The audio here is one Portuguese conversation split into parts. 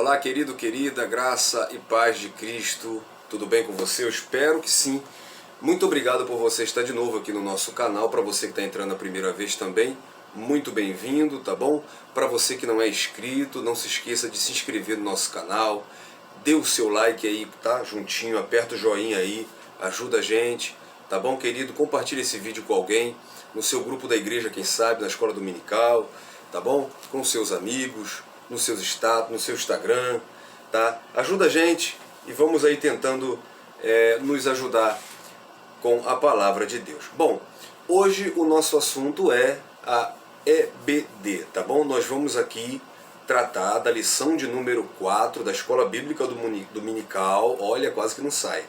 Olá, querido, querida, graça e paz de Cristo. Tudo bem com você? Eu espero que sim. Muito obrigado por você estar de novo aqui no nosso canal. Para você que está entrando a primeira vez também, muito bem-vindo, tá bom? Para você que não é inscrito, não se esqueça de se inscrever no nosso canal. Dê o seu like aí, tá? Juntinho, aperta o joinha aí, ajuda a gente, tá bom, querido? Compartilhe esse vídeo com alguém, no seu grupo da igreja, quem sabe, na escola dominical, tá bom? Com seus amigos, nos seus status, no seu Instagram, tá? Ajuda a gente e vamos aí tentando nos ajudar com a palavra de Deus. Bom, hoje o nosso assunto é a EBD, tá bom? Nós vamos aqui tratar da lição de número 4 da Escola Bíblica Dominical, olha, quase que não sai,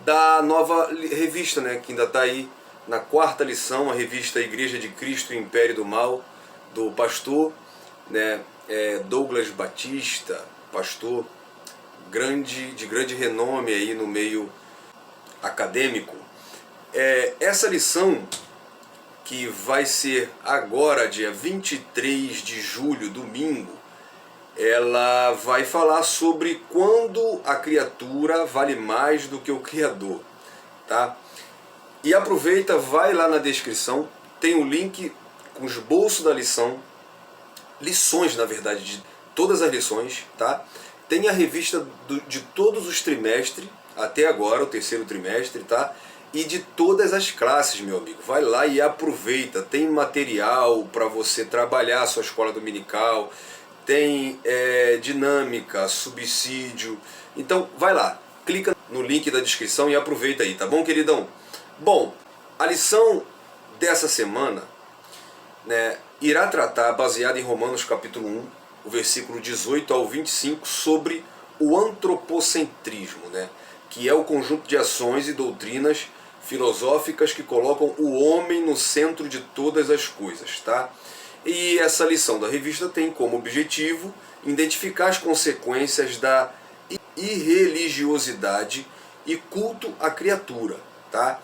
da nova revista, né, que ainda está aí na 4ª lição, a revista Igreja de Cristo e Império do Mal, do pastor, né, Douglas Batista, pastor de grande renome aí no meio acadêmico. Essa lição, que vai ser agora, dia 23 de julho, domingo, ela vai falar sobre quando a criatura vale mais do que o Criador, tá? E aproveita, vai lá na descrição, tem o link com os esboço da lição, lições, na verdade, de todas as lições, tá? Tem a revista de todos os trimestres, até agora, o 3º trimestre, tá? E de todas as classes, meu amigo. Vai lá e aproveita. Tem material para você trabalhar a sua escola dominical, tem dinâmica, subsídio. Então, vai lá, clica no link da descrição e aproveita aí, tá bom, queridão? Bom, a lição dessa semana, né, irá tratar, baseada em Romanos capítulo 1, o versículo 18 ao 25, sobre o antropocentrismo, né, que é o conjunto de ações e doutrinas filosóficas que colocam o homem no centro de todas as coisas, tá? E essa lição da revista tem como objetivo identificar as consequências da irreligiosidade e culto à criatura, tá?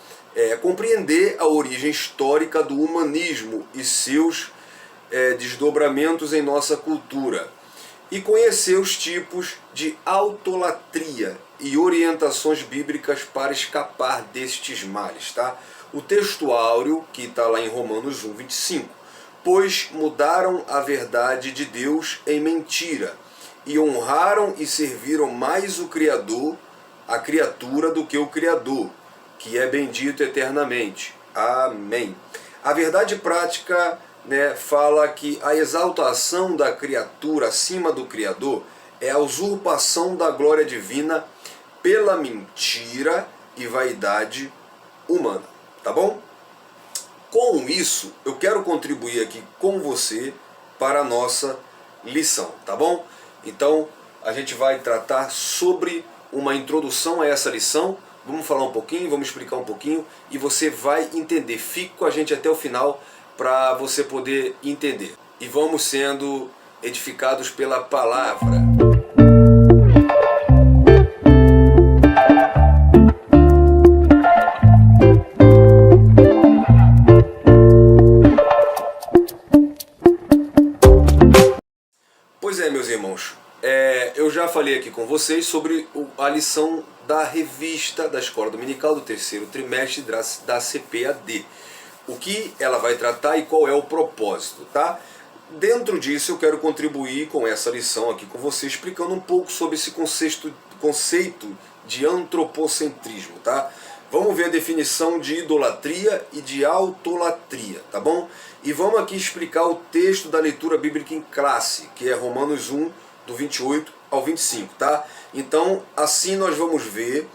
Compreender a origem histórica do humanismo e seus desdobramentos em nossa cultura, e conhecer os tipos de autolatria e orientações bíblicas para escapar destes males, tá? O texto áureo, que está lá em Romanos 1, 25. Pois mudaram a verdade de Deus em mentira, e honraram e serviram mais o Criador, a criatura, do que o Criador, que é bendito eternamente. Amém. A verdade prática, né, fala que a exaltação da criatura acima do Criador é a usurpação da glória divina pela mentira e vaidade humana, tá bom? Com isso, eu quero contribuir aqui com você para a nossa lição, tá bom? Então, a gente vai tratar sobre uma introdução a essa lição, vamos falar um pouquinho, vamos explicar um pouquinho, e você vai entender. Fique com a gente até o final para você poder entender. E vamos sendo edificados pela palavra. Pois é, meus irmãos, eu já falei aqui com vocês sobre a lição da revista da Escola Dominical do 3º trimestre da CPAD. O que ela vai tratar e qual é o propósito, tá? Dentro disso eu quero contribuir com essa lição aqui com você, explicando um pouco sobre esse conceito de antropocentrismo, tá? Vamos ver a definição de idolatria e de autolatria, tá bom? E vamos aqui explicar o texto da leitura bíblica em classe, que é Romanos 1, do 28 ao 25, tá? Então, assim nós vamos ver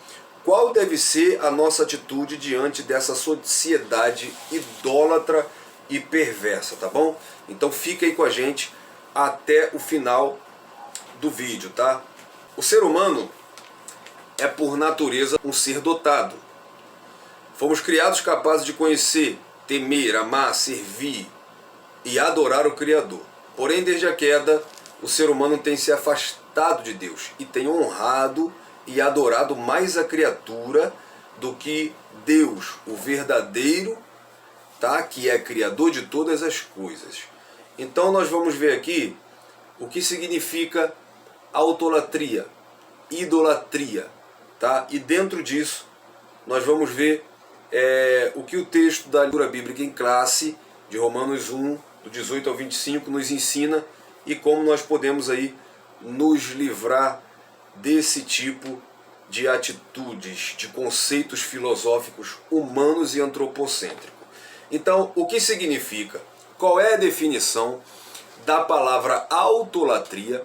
qual deve ser a nossa atitude diante dessa sociedade idólatra e perversa, tá bom? Então fica aí com a gente até o final do vídeo, tá? O ser humano é por natureza um ser dotado. Fomos criados capazes de conhecer, temer, amar, servir e adorar o Criador. Porém, desde a queda, o ser humano tem se afastado de Deus e tem honrado e adorado mais a criatura do que Deus, o verdadeiro, tá? Que é criador de todas as coisas. Então nós vamos ver aqui o que significa autolatria, idolatria, tá? E dentro disso nós vamos ver o que o texto da leitura bíblica em classe de Romanos 1, do 18 ao 25, nos ensina e como nós podemos aí nos livrar desse tipo de atitudes, de conceitos filosóficos humanos e antropocêntricos. Então, o que significa? Qual é a definição da palavra autolatria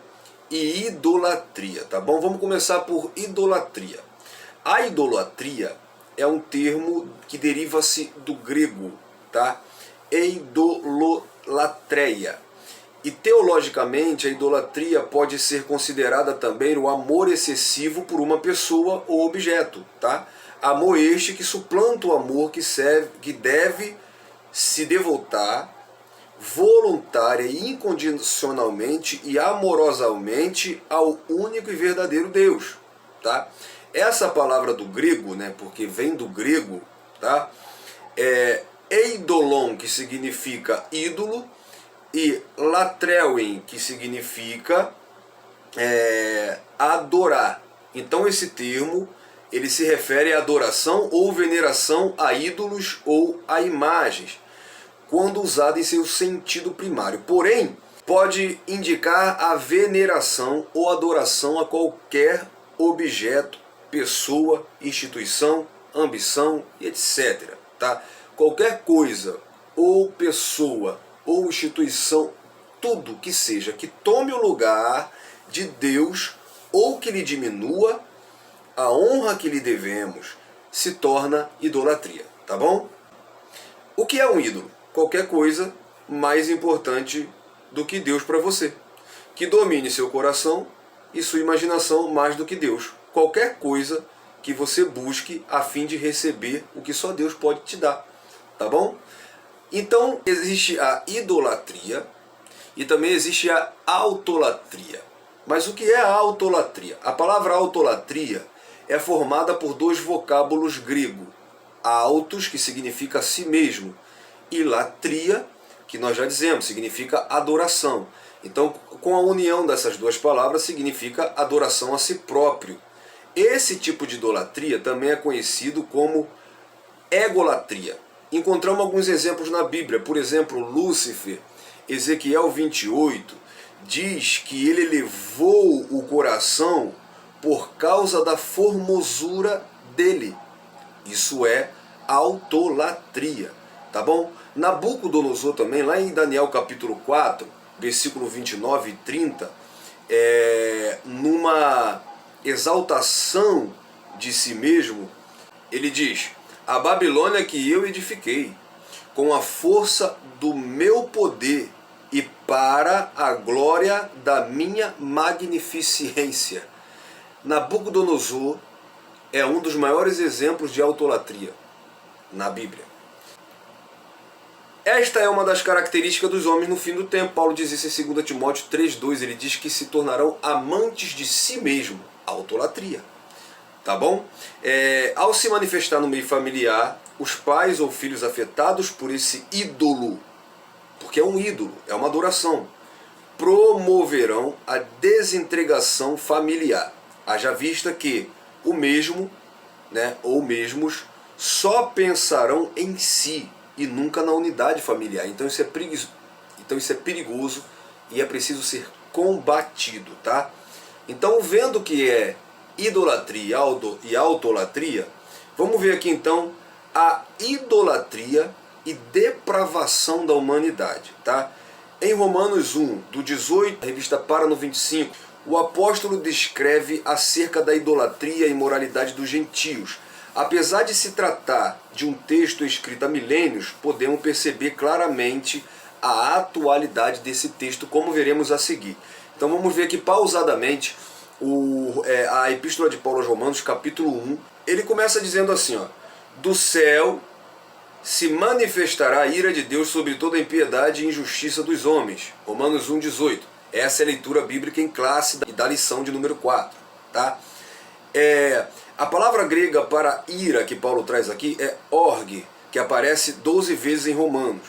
e idolatria, tá bom? Vamos começar por idolatria. A idolatria é um termo que deriva-se do grego, tá? Eidololatreia. E teologicamente a idolatria pode ser considerada também o amor excessivo por uma pessoa ou objeto, tá? Amor este que suplanta o amor que deve se devotar voluntária e incondicionalmente e amorosamente ao único e verdadeiro Deus, tá? Essa palavra do grego, né, porque vem do grego, tá? Eidolon, que significa ídolo, e latreuin, que significa adorar. Então esse termo ele se refere à adoração ou veneração a ídolos ou a imagens, quando usado em seu sentido primário. Porém, pode indicar a veneração ou adoração a qualquer objeto, pessoa, instituição, ambição, etc. Tá? Qualquer coisa ou pessoa ou instituição, tudo que seja que tome o lugar de Deus ou que lhe diminua a honra que lhe devemos, se torna idolatria, tá bom? O que é um ídolo? Qualquer coisa mais importante do que Deus para você, que domine seu coração e sua imaginação mais do que Deus. Qualquer coisa que você busque a fim de receber o que só Deus pode te dar, tá bom? Então existe a idolatria e também existe a autolatria. Mas o que é a autolatria? A palavra autolatria é formada por dois vocábulos grego: autos, que significa si mesmo, e latria, que nós já dizemos, significa adoração. Então, com a união dessas duas palavras, significa adoração a si próprio. Esse tipo de idolatria também é conhecido como egolatria. Encontramos alguns exemplos na Bíblia. Por exemplo, Lúcifer, Ezequiel 28, diz que ele elevou o coração por causa da formosura dele. Isso é autolatria, tá bom? Nabucodonosor também, lá em Daniel capítulo 4, versículo 29 e 30, numa exaltação de si mesmo, ele diz: a Babilônia que eu edifiquei, com a força do meu poder e para a glória da minha magnificência. Nabucodonosor é um dos maiores exemplos de autolatria na Bíblia. Esta é uma das características dos homens no fim do tempo. Paulo diz isso em 2 Timóteo 3,2. Ele diz que se tornarão amantes de si mesmo. Autolatria. Tá bom? Ao se manifestar no meio familiar, os pais ou filhos afetados por esse ídolo, porque é um ídolo, é uma adoração, promoverão a desentregação familiar. Haja vista que o mesmo, né, ou mesmos, só pensarão em si e nunca na unidade familiar. Então isso é perigoso e é preciso ser combatido, tá? Então, vendo que é idolatria e autolatria, vamos ver aqui então a idolatria e depravação da humanidade, tá? Em Romanos 1, do 18, a revista para no 25, o apóstolo descreve acerca da idolatria e imoralidade dos gentios. Apesar de se tratar de um texto escrito há milênios, podemos perceber claramente a atualidade desse texto, como veremos a seguir. Então vamos ver aqui pausadamente a Epístola de Paulo aos Romanos, capítulo 1. Ele começa dizendo assim, ó: do céu se manifestará a ira de Deus sobre toda a impiedade e injustiça dos homens. Romanos 1, 18. Essa é a leitura bíblica em classe e da lição de número 4. Tá? A palavra grega para ira que Paulo traz aqui é org, que aparece 12 vezes em Romanos.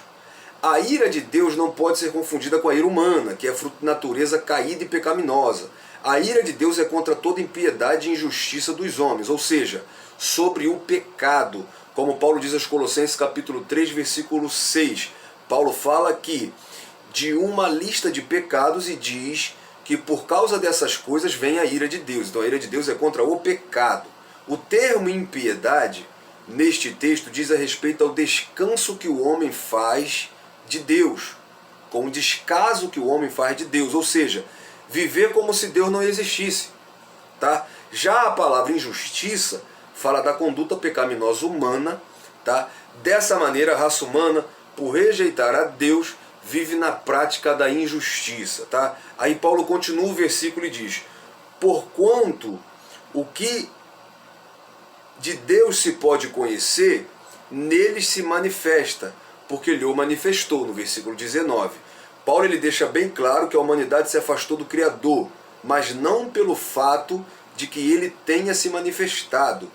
A ira de Deus não pode ser confundida com a ira humana, que é fruto de natureza caída e pecaminosa. A ira de Deus é contra toda impiedade e injustiça dos homens, ou seja, sobre o pecado. Como Paulo diz aos Colossenses capítulo 3, versículo 6. Paulo fala que de uma lista de pecados e diz que por causa dessas coisas vem a ira de Deus. Então a ira de Deus é contra o pecado. O termo impiedade, neste texto, diz a respeito ao descanso que o homem faz de Deus, com o descaso que o homem faz de Deus, ou seja, viver como se Deus não existisse. Tá? Já a palavra injustiça fala da conduta pecaminosa humana. Tá? Dessa maneira, a raça humana, por rejeitar a Deus, vive na prática da injustiça. Tá? Aí Paulo continua o versículo e diz: porquanto o que de Deus se pode conhecer, neles se manifesta, porque lhe o manifestou, no versículo 19. Paulo ele deixa bem claro que a humanidade se afastou do Criador, mas não pelo fato de que ele tenha se manifestado,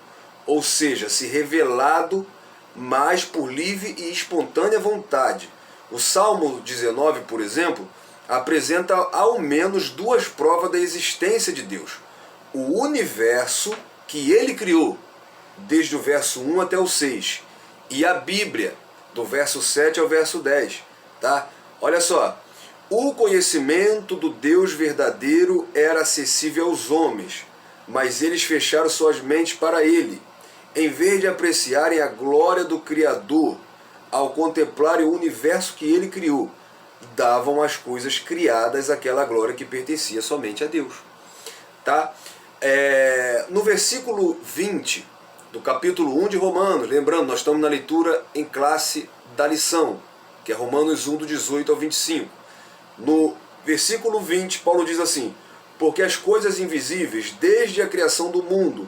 ou seja, se revelado, mas por livre e espontânea vontade. O Salmo 19, por exemplo, apresenta ao menos duas provas da existência de Deus. O universo que ele criou, desde o verso 1 até o 6, e a Bíblia, do verso 7 ao verso 10. Tá? Olha só, o conhecimento do Deus verdadeiro era acessível aos homens, mas eles fecharam suas mentes para ele, em vez de apreciarem a glória do Criador. Ao contemplarem o universo que ele criou, davam às coisas criadas aquela glória que pertencia somente a Deus. Tá? No versículo 20 do capítulo 1 de Romanos, lembrando, nós estamos na leitura em classe da lição, que é Romanos 1, do 18 ao 25. No versículo 20, Paulo diz assim: porque as coisas invisíveis, desde a criação do mundo,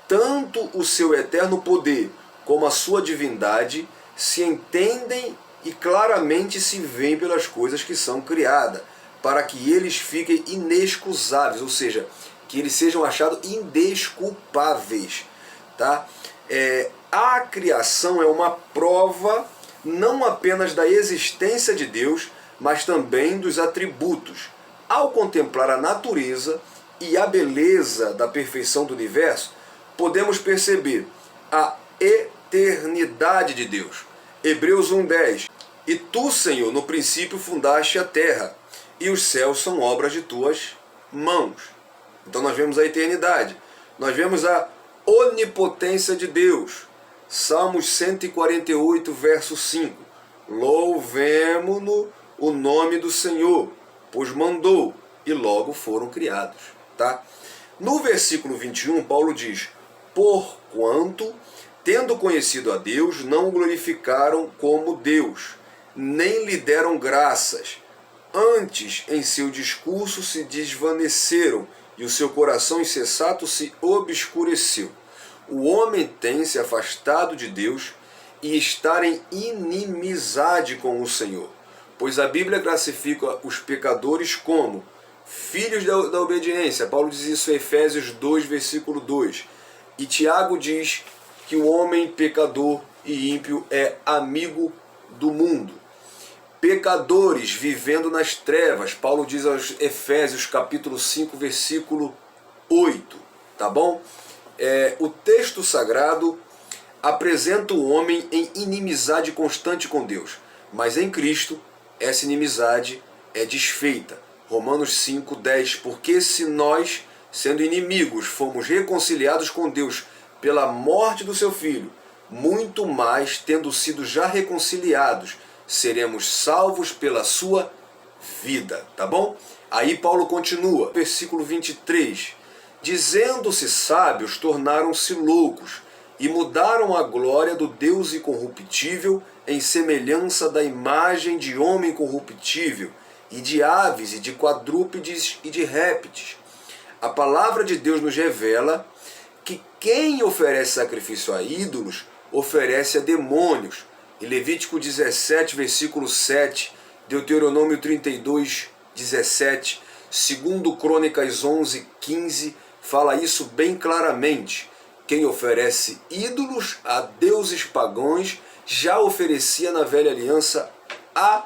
tanto o seu eterno poder como a sua divindade, se entendem e claramente se veem pelas coisas que são criadas, para que eles fiquem inexcusáveis, ou seja, que eles sejam achados indesculpáveis. Tá? A criação é uma prova não apenas da existência de Deus, mas também dos atributos. Ao contemplar a natureza e a beleza da perfeição do universo, podemos perceber a eternidade de Deus. Hebreus 1:10. E tu, Senhor, no princípio fundaste a terra, e os céus são obras de tuas mãos. Então nós vemos a eternidade. Nós vemos a onipotência de Deus. Salmos 148, verso 5. Louvemo-no o nome do Senhor, pois mandou, e logo foram criados. Tá? No versículo 21, Paulo diz: porquanto, tendo conhecido a Deus, não o glorificaram como Deus, nem lhe deram graças. Antes, em seu discurso se desvaneceram, e o seu coração insensato se obscureceu. O homem tem se afastado de Deus e estar em inimizade com o Senhor, pois a Bíblia classifica os pecadores como filhos da obediência. Paulo diz isso em Efésios 2, versículo 2. E Tiago diz que o homem pecador e ímpio é amigo do mundo. Pecadores vivendo nas trevas. Paulo diz aos Efésios capítulo 5, versículo 8. Tá bom? O texto sagrado apresenta o homem em inimizade constante com Deus, mas em Cristo essa inimizade é desfeita. Romanos 5:10. Porque se nós, sendo inimigos, fomos reconciliados com Deus pela morte do seu Filho, muito mais, tendo sido já reconciliados, seremos salvos pela sua vida. Tá bom? Aí Paulo continua, versículo 23. Dizendo-se sábios, tornaram-se loucos, e mudaram a glória do Deus incorruptível em semelhança da imagem de homem corruptível, e de aves, e de quadrúpedes, e de répteis. A palavra de Deus nos revela que quem oferece sacrifício a ídolos, oferece a demônios. Em Levítico 17, versículo 7, Deuteronômio 32, 17, segundo Crônicas 11, 15, fala isso bem claramente. Quem oferece ídolos a deuses pagãos já oferecia na velha aliança a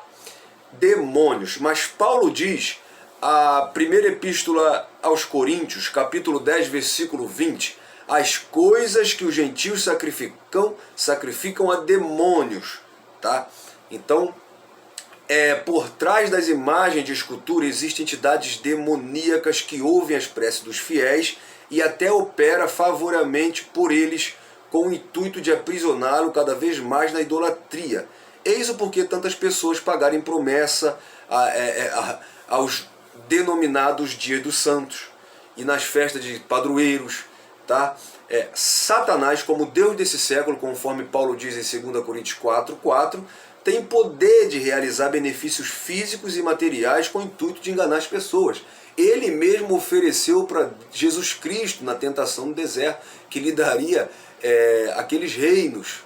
demônios. Mas Paulo diz, a primeira epístola aos Coríntios, capítulo 10, versículo 20, as coisas que os gentios sacrificam a demônios, tá? Então, por trás das imagens de escultura existem entidades demoníacas que ouvem as preces dos fiéis e até opera favoravelmente por eles com o intuito de aprisioná-lo cada vez mais na idolatria. Eis o porquê tantas pessoas pagarem promessa aos denominados dias dos santos e nas festas de padroeiros, tá? Satanás, como Deus desse século, conforme Paulo diz em 2 Coríntios 4:4, tem poder de realizar benefícios físicos e materiais com o intuito de enganar as pessoas. Ele mesmo ofereceu para Jesus Cristo na tentação no deserto que lhe daria aqueles reinos,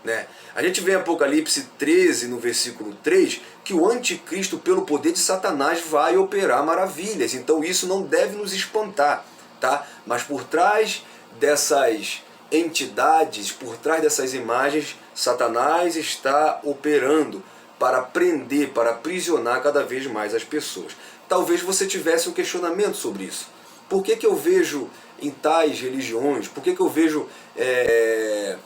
né? A gente vê em Apocalipse 13, no versículo 3, que o anticristo, pelo poder de Satanás, vai operar maravilhas. Então isso não deve nos espantar, tá? Mas por trás dessas entidades, por trás dessas imagens, Satanás está operando para prender, para aprisionar cada vez mais as pessoas. Talvez você tivesse um questionamento sobre isso. Por que eu vejo em tais religiões, por que eu vejo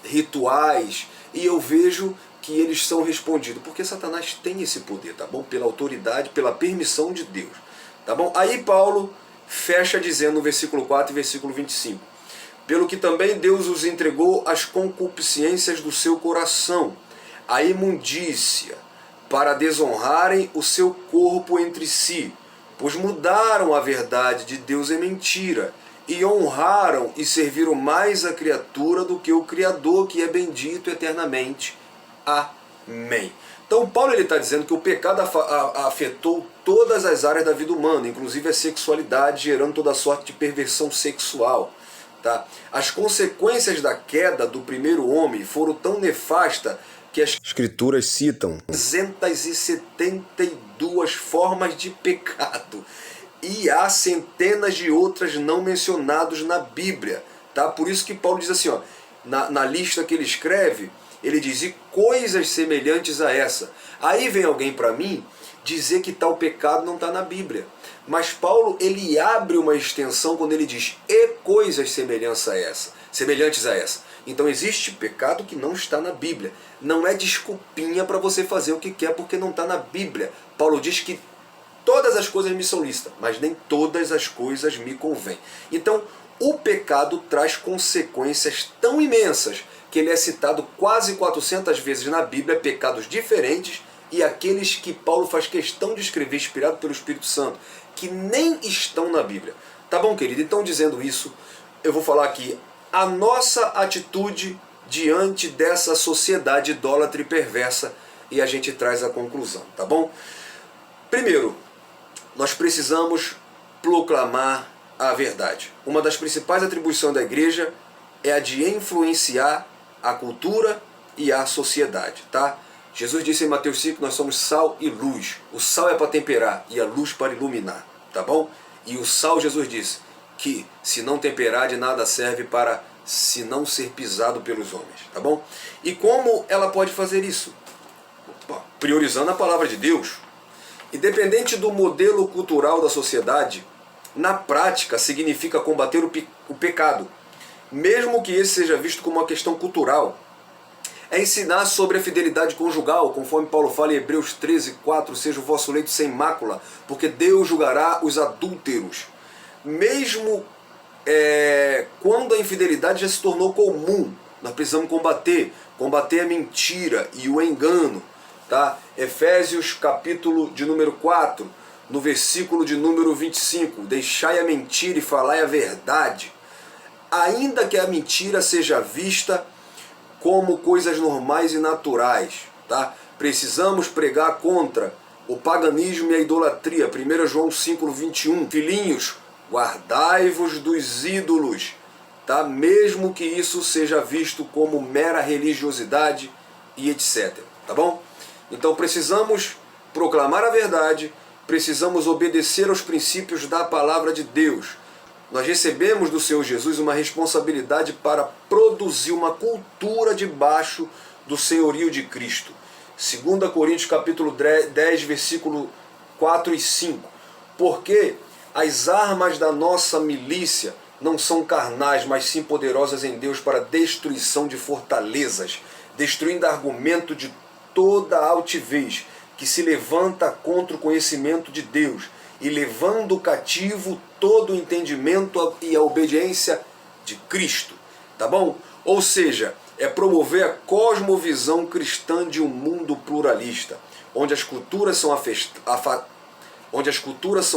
rituais e eu vejo que eles são respondidos? Porque Satanás tem esse poder, tá bom? Pela autoridade, pela permissão de Deus, tá bom? Aí Paulo fecha dizendo no versículo 4 e versículo 25: pelo que também Deus os entregou às concupiscências do seu coração, a imundícia, para desonrarem o seu corpo entre si, pois mudaram a verdade de Deus em mentira, e honraram e serviram mais a criatura do que o Criador, que é bendito eternamente. Amém. Então Paulo está dizendo que o pecado afetou todas as áreas da vida humana, inclusive a sexualidade, gerando toda sorte de perversão sexual. Tá? As consequências da queda do primeiro homem foram tão nefastas que as Escrituras citam 372 formas de pecado. E há centenas de outras não mencionadas na Bíblia. Tá? Por isso que Paulo diz assim, ó, na lista que ele escreve, ele diz, e coisas semelhantes a essa. Aí vem alguém para mim dizer que tal pecado não está na Bíblia. Mas Paulo, ele abre uma extensão quando ele diz, e coisas semelhantes a essa. Então existe pecado que não está na Bíblia. Não é desculpinha para você fazer o que quer porque não está na Bíblia. Paulo diz que todas as coisas me são lícitas, mas nem todas as coisas me convêm. Então, o pecado traz consequências tão imensas que ele é citado quase 400 vezes na Bíblia, pecados diferentes, e aqueles que Paulo faz questão de escrever, inspirado pelo Espírito Santo, que nem estão na Bíblia. Tá bom, querido? Então, dizendo isso, eu vou falar aqui a nossa atitude diante dessa sociedade idólatra e perversa, e a gente traz a conclusão, tá bom? Primeiro, nós precisamos proclamar a verdade. Uma das principais atribuições da igreja é a de influenciar a cultura e a sociedade, tá? Jesus disse em Mateus 5 que nós somos sal e luz. O sal é para temperar e a luz para iluminar, tá bom? E o sal, Jesus disse, que se não temperar de nada serve para se não ser pisado pelos homens, tá bom? E como ela pode fazer isso? Priorizando a palavra de Deus. Independente do modelo cultural da sociedade, na prática significa combater o pecado, mesmo que esse seja visto como uma questão cultural. É ensinar sobre a fidelidade conjugal, conforme Paulo fala em Hebreus 13:4, seja o vosso leito sem mácula, porque Deus julgará os adúlteros. Mesmo quando a infidelidade já se tornou comum, nós precisamos combater a mentira e o engano. Tá? Efésios capítulo de número 4, no versículo de número 25, deixai a mentira e falai a verdade. Ainda que a mentira seja vista como coisas normais e naturais, tá? Precisamos pregar contra o paganismo e a idolatria. 1 João 5:21. Filhinhos, guardai-vos dos ídolos, tá? Mesmo que isso seja visto como mera religiosidade e etc. Tá bom? Então precisamos proclamar a verdade, precisamos obedecer aos princípios da palavra de Deus. Nós recebemos do Senhor Jesus uma responsabilidade para produzir uma cultura debaixo do senhorio de Cristo. 2 Coríntios capítulo 10, versículo 4 e 5. Porque as armas da nossa milícia não são carnais, mas sim poderosas em Deus para destruição de fortalezas, destruindo argumento de toda altivez que se levanta contra o conhecimento de Deus e levando cativo todo o entendimento e a obediência de Cristo. Tá bom? Ou seja, é promover a cosmovisão cristã de um mundo pluralista, onde as culturas são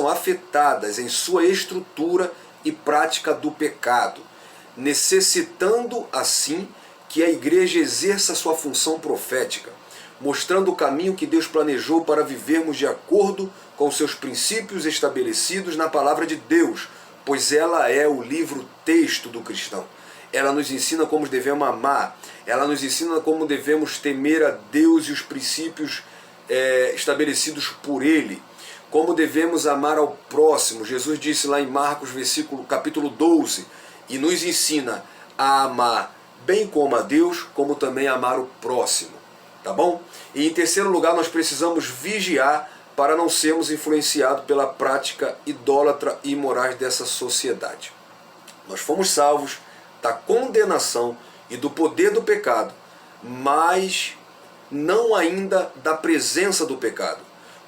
afetadas em sua estrutura e prática do pecado, necessitando assim que a igreja exerça sua função profética, mostrando o caminho que Deus planejou para vivermos de acordo com seus princípios estabelecidos na palavra de Deus, pois ela é o livro-texto do cristão. Ela nos ensina como devemos amar, ela nos ensina como devemos temer a Deus e os princípios estabelecidos por Ele, como devemos amar ao próximo. Jesus disse lá em Marcos, capítulo 12, e nos ensina a amar bem como a Deus, como também amar o próximo. Tá bom? E em terceiro lugar, nós precisamos vigiar para não sermos influenciados pela prática idólatra e imorais dessa sociedade. Nós fomos salvos da condenação e do poder do pecado, mas não ainda da presença do pecado.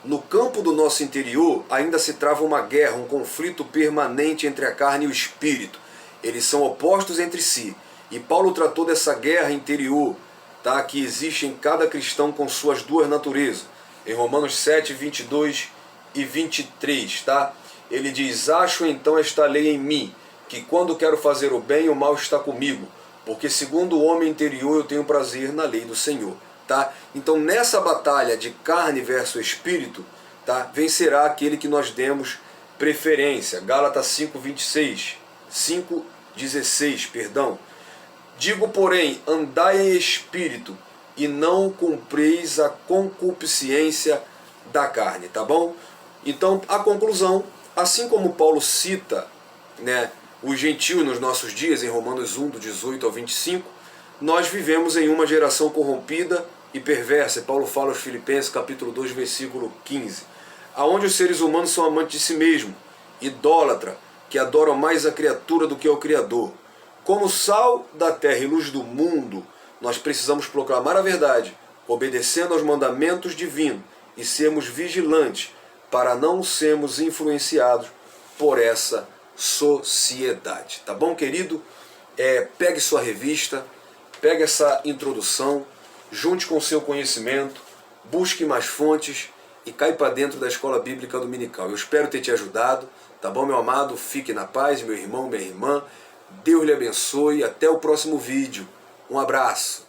No campo do nosso interior ainda se trava uma guerra, um conflito permanente entre a carne e o espírito. Eles são opostos entre si. E Paulo tratou dessa guerra interior, tá, que existe em cada cristão com suas duas naturezas. Em Romanos 7, 22 e 23, tá? Ele diz: acho então esta lei em mim, que quando quero fazer o bem, o mal está comigo, porque segundo o homem interior eu tenho prazer na lei do Senhor. Tá? Então nessa batalha de carne versus espírito, tá, vencerá aquele que nós demos preferência. Gálatas 5:16, perdão. Digo, porém, andai em espírito e não cumpreis a concupiscência da carne, tá bom? Então, a conclusão, assim como Paulo cita, né, os gentios nos nossos dias, em Romanos 1, do 18 ao 25, nós vivemos em uma geração corrompida e perversa. Paulo fala aos Filipenses, capítulo 2, versículo 15, aonde os seres humanos são amantes de si mesmo, idólatra, que adoram mais a criatura do que ao Criador. Como sal da terra e luz do mundo, nós precisamos proclamar a verdade, obedecendo aos mandamentos divinos e sermos vigilantes para não sermos influenciados por essa sociedade. Tá bom, querido? Pegue sua revista, pegue essa introdução, junte com o seu conhecimento, busque mais fontes e cai para dentro da Escola Bíblica Dominical. Eu espero ter te ajudado, tá bom, meu amado? Fique na paz, meu irmão, minha irmã. Deus lhe abençoe. Até o próximo vídeo. Um abraço.